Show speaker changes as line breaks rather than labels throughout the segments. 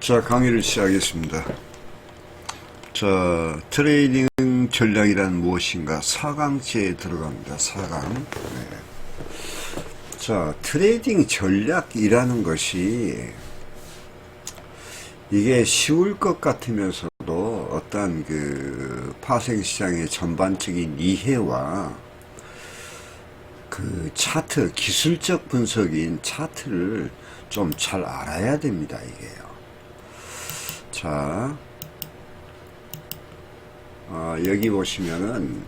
자, 강의를 시작하겠습니다. 자, 트레이딩 전략이란 무엇인가? 4강째에 들어갑니다. 4강. 네. 자, 트레이딩 전략이라는 것이 이게 쉬울 것 같으면서도 어떤 그 파생시장의 전반적인 이해와 그 차트, 기술적 분석인 차트를 좀 잘 알아야 됩니다, 이게요. 자, 여기 보시면은,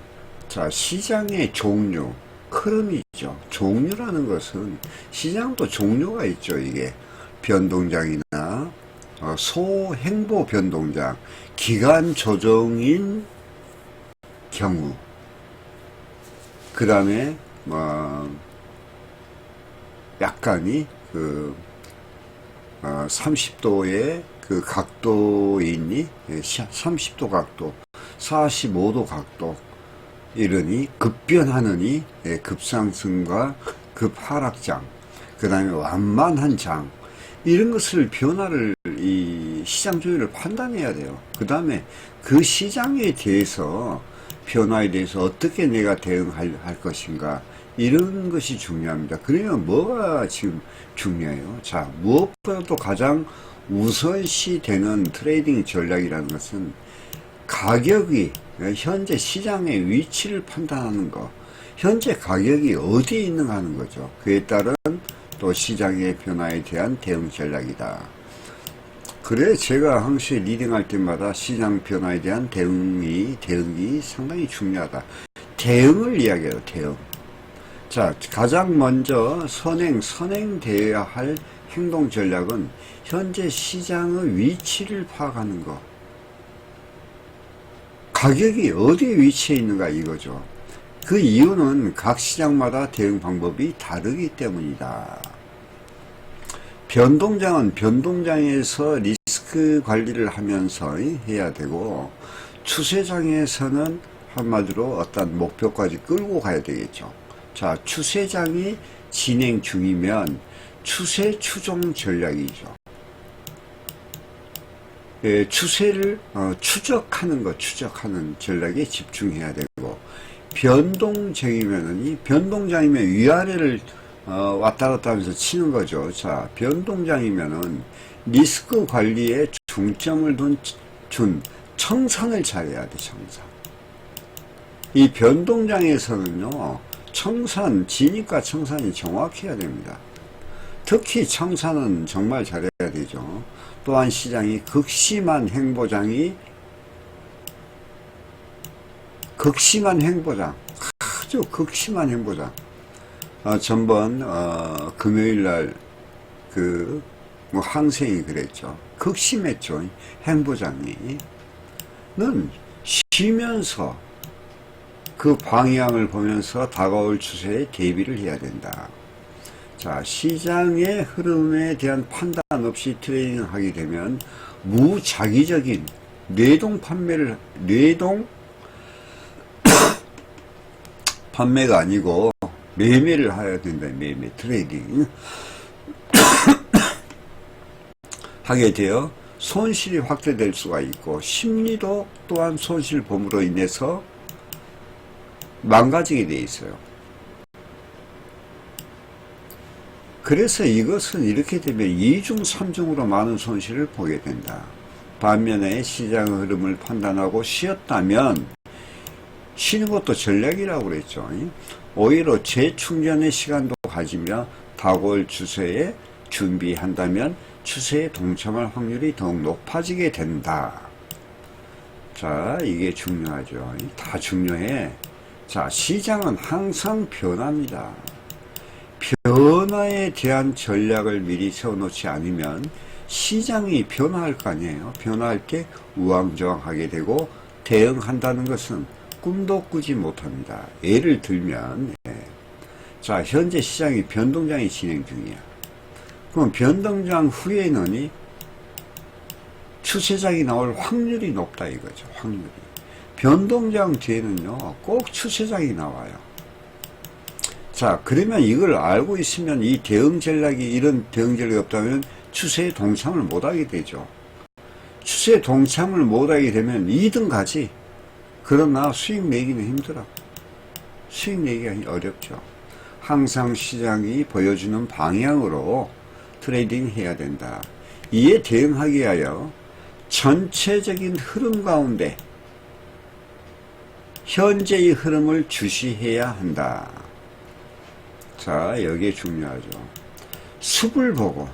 자, 시장의 종류, 흐름이죠. 종류라는 것은, 시장도 종류가 있죠, 이게. 변동장이나, 소행보 변동장, 기간 조정인 경우, 그 다음에, 약간이, 30도의 그 각도이니, 30도 각도, 45도 각도, 이러니, 급변하느니, 급상승과 급하락장, 그 다음에 완만한 장, 이런 것을 변화를, 이 시장 조율을 판단해야 돼요. 그 다음에 그 시장에 대해서, 변화에 대해서 어떻게 내가 대응할 것인가, 이런 것이 중요합니다. 그러면 뭐가 지금 중요해요? 자, 무엇보다도 가장 우선시 되는 트레이딩 전략이라는 것은 가격이 현재 시장의 위치를 판단하는 것, 현재 가격이 어디에 있는가 하는 거죠. 그에 따른 또 시장의 변화에 대한 대응 전략이다. 그래 제가 항상 리딩할 때마다 시장 변화에 대한 대응이 상당히 중요하다. 대응을 이야기해요. 대응. 자, 가장 먼저 선행되어야 할 행동 전략은 현재 시장의 위치를 파악하는 것. 가격이 어디에 위치해 있는가 이거죠. 그 이유는 각 시장마다 대응 방법이 다르기 때문이다. 변동장은 변동장에서 리스크 관리를 하면서 해야 되고, 추세장에서는 한마디로 어떤 목표까지 끌고 가야 되겠죠. 자, 추세장이 진행 중이면 추세 추종 전략이죠. 추세를 추적하는 전략에 집중해야 되고, 변동장이면 위아래를 왔다 갔다 하면서 치는 거죠. 자, 변동장이면은 리스크 관리에 중점을 준 청산을 잘해야 돼, 청산. 이 변동장에서는요, 진입과 청산이 정확해야 됩니다. 특히 청산은 정말 잘해야 되죠. 또한 시장이 극심한 행보장, 아주 극심한 행보장. 전번, 금요일날, 항생이 그랬죠. 극심했죠. 행보장이. 는 쉬면서 그 방향을 보면서 다가올 추세에 대비를 해야 된다. 자, 시장의 흐름에 대한 판단 없이 트레이딩을 하게 되면 무작위적인 뇌동 판매가 아니고 매매를 해야 된다. 매매 트레이딩 하게 되어 손실이 확대될 수가 있고, 심리도 또한 손실범으로 인해서 망가지게 돼 있어요. 그래서 이것은 이렇게 되면 2중 3중으로 많은 손실을 보게 된다. 반면에 시장의 흐름을 판단하고 쉬었다면, 쉬는 것도 전략이라고 그랬죠. 오히려 재충전의 시간도 가지며 다가올 추세에 준비한다면 추세에 동참할 확률이 더욱 높아지게 된다. 자, 이게 중요하죠. 다 중요해. 자, 시장은 항상 변합니다. 변화에 대한 전략을 미리 세워놓지 않으면 시장이 변화할 거 아니에요. 변화할 때 우왕좌왕하게 되고, 대응한다는 것은 꿈도 꾸지 못합니다. 예를 들면, 자, 현재 시장이 변동장이 진행 중이야. 그럼 변동장 후에는 추세장이 나올 확률이 높다 이거죠. 확률이. 변동장 뒤에는요, 꼭 추세장이 나와요. 자, 그러면 이걸 알고 있으면 이런 대응 전략이 없다면 추세에 동참을 못하게 되죠. 추세 동참을 못하게 되면 2등 가지. 그러나 수익 내기는 힘들어. 수익 내기가 어렵죠. 항상 시장이 보여주는 방향으로 트레이딩 해야 된다. 이에 대응하기 위하여 전체적인 흐름 가운데 현재의 흐름을 주시해야 한다. 자, 여기에 중요하죠. 숲을 보고,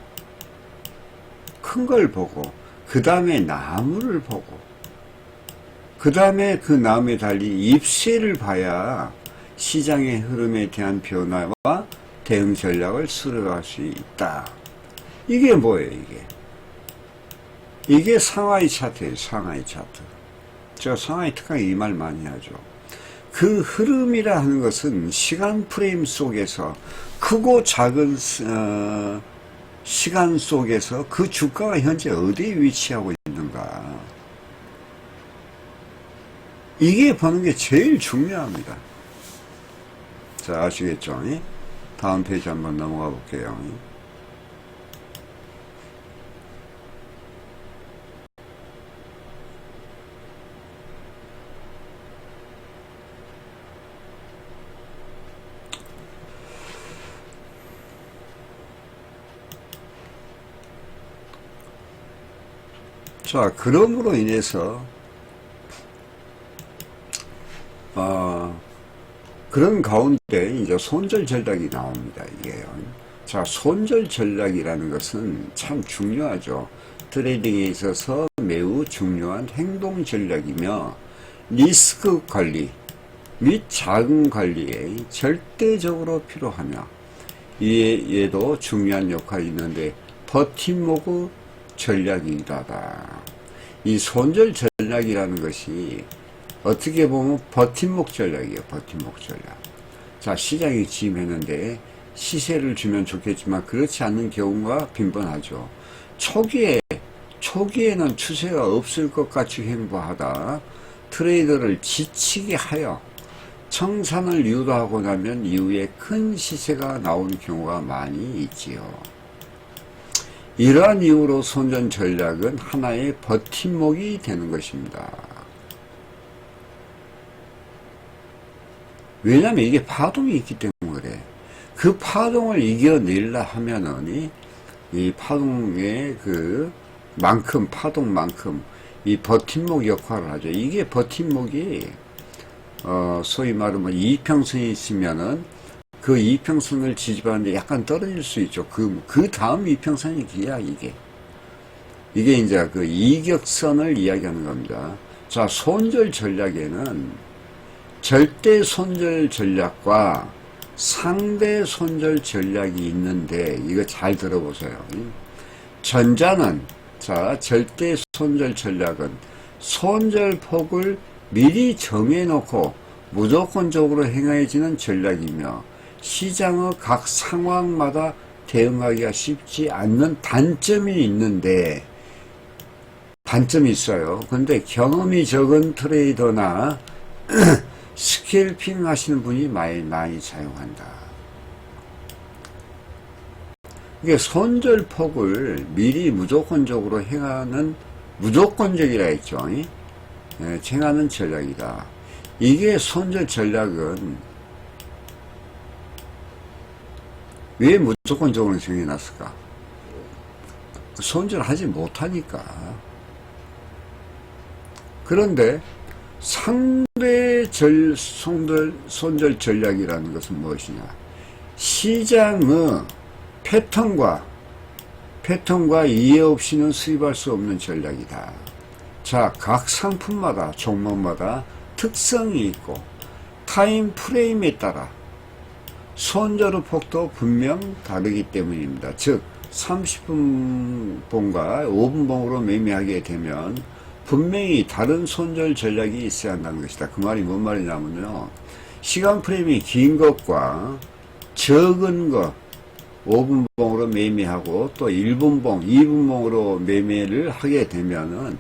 큰 걸 보고, 그 다음에 나무를 보고, 그 다음에 그 나무에 달린 잎새를 봐야 시장의 흐름에 대한 변화와 대응 전략을 수립할 수 있다. 이게 뭐예요, 이게? 이게 상하이 차트예요, 상하이 차트. 제가 상하이 특강 이 말 많이 하죠. 그 흐름이라 하는 것은 시간 프레임 속에서 크고 작은 시간 속에서 그 주가가 현재 어디에 위치하고 있는가. 이게 보는 게 제일 중요합니다. 자, 아시겠죠? 다음 페이지 한번 넘어가 볼게요. 자, 그럼으로 인해서 그런 가운데 이제 손절 전략이 나옵니다. 이게요. 자, 손절 전략이라는 것은 참 중요하죠. 트레이딩에 있어서 매우 중요한 행동 전략이며 리스크 관리 및 자금 관리에 절대적으로 필요하며 얘도 중요한 역할이 있는데 버팀목 전략이기도 하다. 이 손절 전략이라는 것이 어떻게 보면 버팀목 전략이에요. 버팀목 전략. 자, 시장이 지임했는데 시세를 주면 좋겠지만 그렇지 않는 경우가 빈번하죠. 초기에는 추세가 없을 것 같이 행보하다 트레이더를 지치게 하여 청산을 유도하고 나면 이후에 큰 시세가 나오는 경우가 많이 있지요. 이러한 이유로 손절 전략은 하나의 버팀목이 되는 것입니다. 왜냐하면 이게 파동이 있기 때문에 그래. 그 파동을 이겨내려 하면은 이 파동의 파동만큼 이 버팀목 역할을 하죠. 이게 버팀목이 소위 말하면 이평선이 있으면은 그 이평선을 지지하는데 약간 떨어질 수 있죠. 그 다음 이평선이 기야, 이게 이제 그 이격선을 이야기하는 겁니다. 자, 손절 전략에는 절대 손절 전략과 상대 손절 전략이 있는데 이거 잘 들어보세요. 전자는 절대 손절 전략은 손절 폭을 미리 정해놓고 무조건적으로 행해지는 전략이며 시장의 각 상황마다 대응하기가 쉽지 않는 단점이 있는데 단점이 있어요. 근데 경험이 적은 트레이더나 스캘핑 하시는 분이 많이 사용한다. 이게 손절폭을 미리 무조건적으로 행하는 무조건적이라 했죠. 행하는 전략이다. 이게 손절 전략은 왜 무조건적으로 정해놨을까? 손절하지 못하니까. 그런데 상대 손절 전략이라는 것은 무엇이냐? 시장의 패턴과 이해 없이는 수입할 수 없는 전략이다. 자, 각 상품마다 종목마다 특성이 있고 타임 프레임에 따라 손절의 폭도 분명 다르기 때문입니다. 즉 30분봉과 5분봉으로 매매하게 되면 분명히 다른 손절 전략이 있어야 한다는 것이다. 그 말이 뭔 말이냐면요, 시간 프레임이 긴 것과 적은 것 5분봉으로 매매하고 또 1분봉, 2분봉으로 매매를 하게 되면은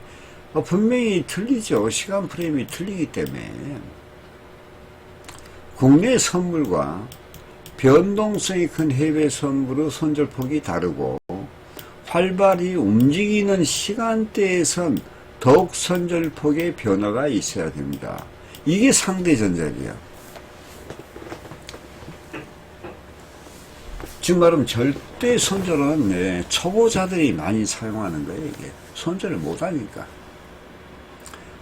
분명히 틀리죠. 시간 프레임이 틀리기 때문에. 국내 선물과 변동성이 큰 해외 선물의 손절폭이 다르고 활발히 움직이는 시간대에선 더욱 손절폭의 변화가 있어야 됩니다. 이게 상대 전절이에요. 지금 말하면 절대 손절은 초보자들이 많이 사용하는 거예요. 이게 손절을 못하니까.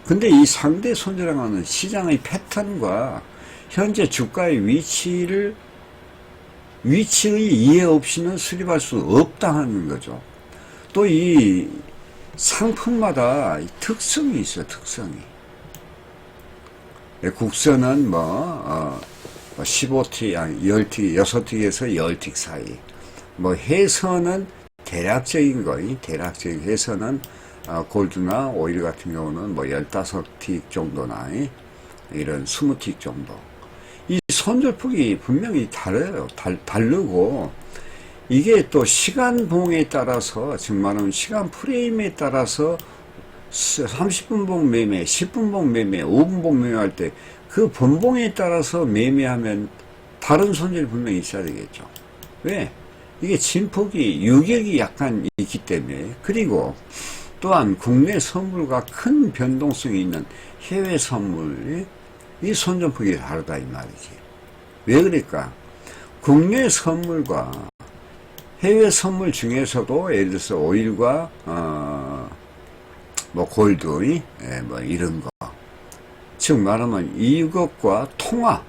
근데 이 상대 손절하는 시장의 패턴과 현재 주가의 위치의 이해 없이는 수립할 수 없다 하는 거죠. 또 이 상품마다 특성이 있어요. 특성이. 국선은 15T, 10T, 6T에서 10T 사이. 해선은 대략적인 거이. 대략적인 해선은 골드나 오일 같은 경우는 15T 정도나 이런 20T 정도. 이 손절폭이 분명히 달라요. 다르고 이게 또 시간봉에 따라서 즉 말하면 시간 프레임에 따라서 30분봉 매매, 10분봉 매매, 5분봉 매매할 때 그 분봉에 따라서 매매하면 다른 손절이 분명히 있어야 되겠죠. 왜? 이게 진폭이 유격이 약간 있기 때문에. 그리고 또한 국내 선물과 큰 변동성이 있는 해외 선물이 이 손절폭이 다르다 이 말이지. 왜 그럴까? 국내 선물과 해외 선물 중에서도 예를 들어서 오일과 골드 이런 거. 즉 말하면 이것과 통화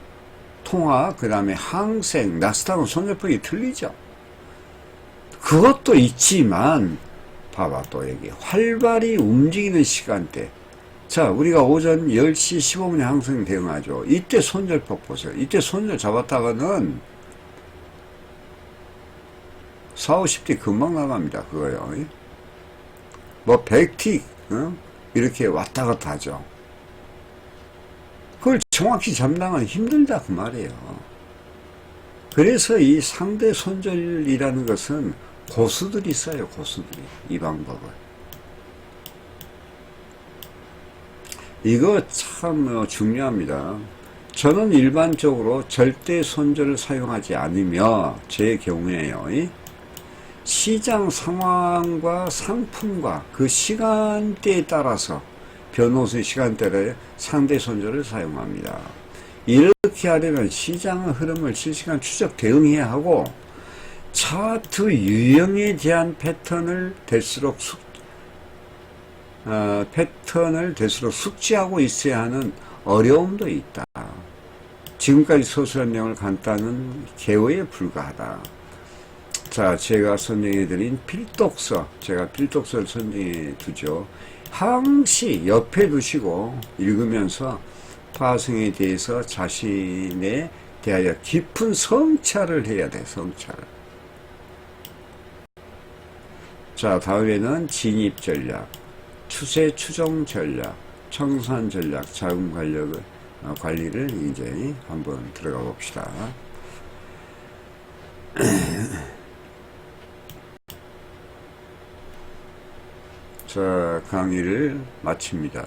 그 다음에 항생, 나스닥은 손절폭이 틀리죠. 그것도 있지만 봐봐 또 여기 활발히 움직이는 시간대. 자, 우리가 오전 10시 15분에 항상 대응하죠. 이때 손절폭 보세요. 이때 손절 잡았다가는 4, 50T 금방 나갑니다. 그거요. 100T 이렇게 왔다 갔다 하죠. 그걸 정확히 잡는 힘들다 그 말이에요. 그래서 이 상대 손절이라는 것은 고수들이 써요. 고수들이 이 방법을. 이거 참 중요합니다. 저는 일반적으로 절대 손절을 사용하지 않으며 제 경우에요. 시장 상황과 상품과 그 시간대에 따라서 변호세 시간대에 상대 손절을 사용합니다. 이렇게 하려면 시장의 흐름을 실시간 추적 대응해야 하고 차트 유형에 대한 패턴을 될수록 숙지하고 있어야 하는 어려움도 있다. 지금까지 서술한 내용을 간단한 개요에 불과하다. 자, 제가 선정해드린 필독서, 제가 필독서를 선정해 두죠. 항시 옆에 두시고 읽으면서 파생에 대해서 자신에 대하여 깊은 성찰을 해야 돼, 성찰을. 자, 다음에는 진입 전략, 추세 추정 전략, 청산 전략, 자금 관리를 이제 한번 들어가 봅시다. 자, 강의를 마칩니다.